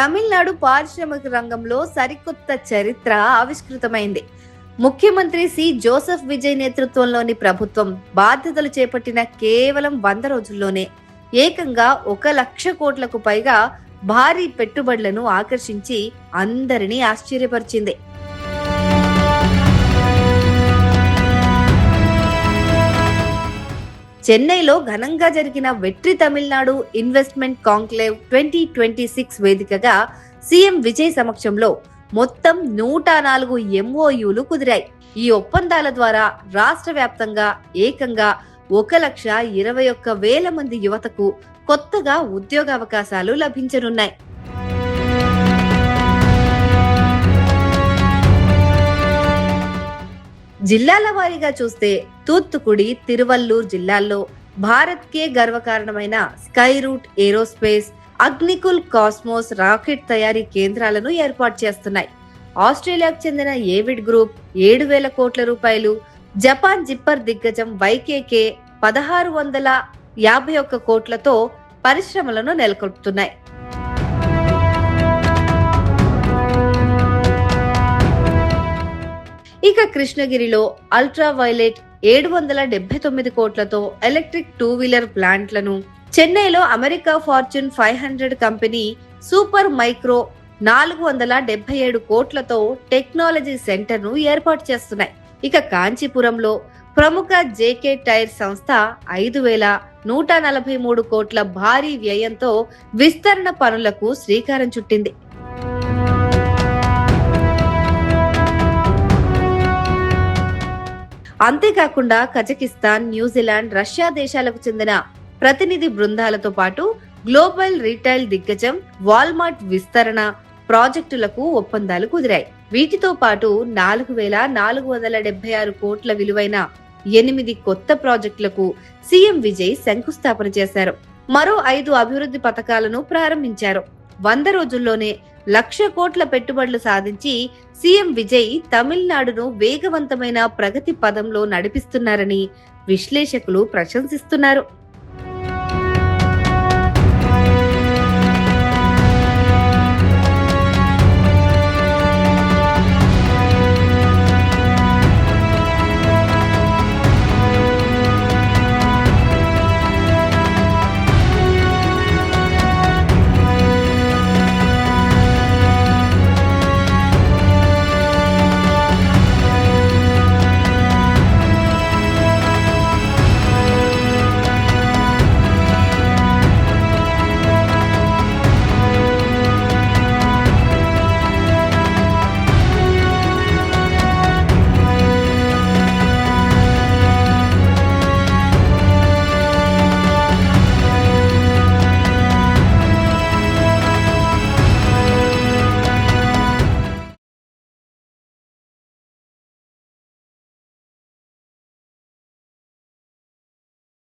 తమిళనాడు పారిశ్రామిక రంగంలో సరికొత్త చరిత్ర ఆవిష్కృతమైంది. ముఖ్యమంత్రి జోసెఫ్ విజయ్ నేతృత్వంలోని ప్రభుత్వం బాధ్యతలు చేపట్టిన కేవలం 100 రోజుల్లోనే ఏకంగా 1,00,000 కోట్లకు పైగా భారీ పెట్టుబడులను ఆకర్షించి అందరినీ ఆశ్చర్యపరిచింది. చెన్నైలో ఘనంగా జరిగిన వెట్రి తమిళనాడు ఇన్వెస్ట్మెంట్ కాంక్లేవ్ 2026 వేదికగా సీఎం విజయ్ సమక్షంలో మొత్తం 104 MOUలు కుదిరాయి. ఈ ఒప్పందాల ద్వారా రాష్ట్ర వ్యాప్తంగా ఏకంగా 1,21,000 మంది యువతకు కొత్తగా ఉద్యోగావకాశాలు లభించనున్నాయి. జిల్లాల వారీగా చూస్తే తూత్తుకుడి, తిరువల్లూర్ జిల్లాల్లో భారత్ కే గర్వకారణమైన Skyroot Aerospace, Agnikul Cosmos rocket తయారీ కేంద్రాలను ఏర్పాటు చేస్తున్నాయి. ఆస్ట్రేలియాకు చెందిన ఏవిడ్ గ్రూప్ 7,000 కోట్ల రూపాయలు, జపాన్ జిప్పర్ దిగ్గజం వైకేకే 1,651 కోట్లతో పరిశ్రమలను నెలకొల్పుతున్నాయి. ఇక కృష్ణగిరిలో అల్ట్రా వైలెట్ 779 కోట్లతో ఎలక్ట్రిక్ 2-వీలర్ ప్లాంట్లను, చెన్నైలో America fortune 500 company super micro 477 కోట్లతో టెక్నాలజీ సెంటర్ ను ఏర్పాటు చేస్తున్నాయి. ఇక కాంచీపురంలో ప్రముఖ జేకే టైర్ సంస్థ 5,143 కోట్ల భారీ వ్యయంతో విస్తరణ పనులకు శ్రీకారం చుట్టింది. అంతేకాకుండా కజకిస్తాన్, న్యూజిలాండ్, రష్యా దేశాలకు చెందిన ప్రతినిధి బృందాలతో పాటు గ్లోబల్ రీటైల్ దిగ్గజం వాల్మార్ట్ విస్తరణ ప్రాజెక్టులకు ఒప్పందాలు కుదిరాయి. వీటితో పాటు 4,476 కోట్ల విలువైన 8 కొత్త ప్రాజెక్టులకు సీఎం విజయ్ శంకుస్థాపన చేశారు. మరో 5 అభివృద్ధి పథకాలను ప్రారంభించారు. 100 రోజుల్లోనే 1,00,000 కోట్ల పెట్టుబడులు సాధించి సీఎం విజయ్ తమిళనాడును వేగవంతమైన ప్రగతి పదంలో నడిపిస్తున్నారని విశ్లేషకులు ప్రశంసిస్తున్నారు.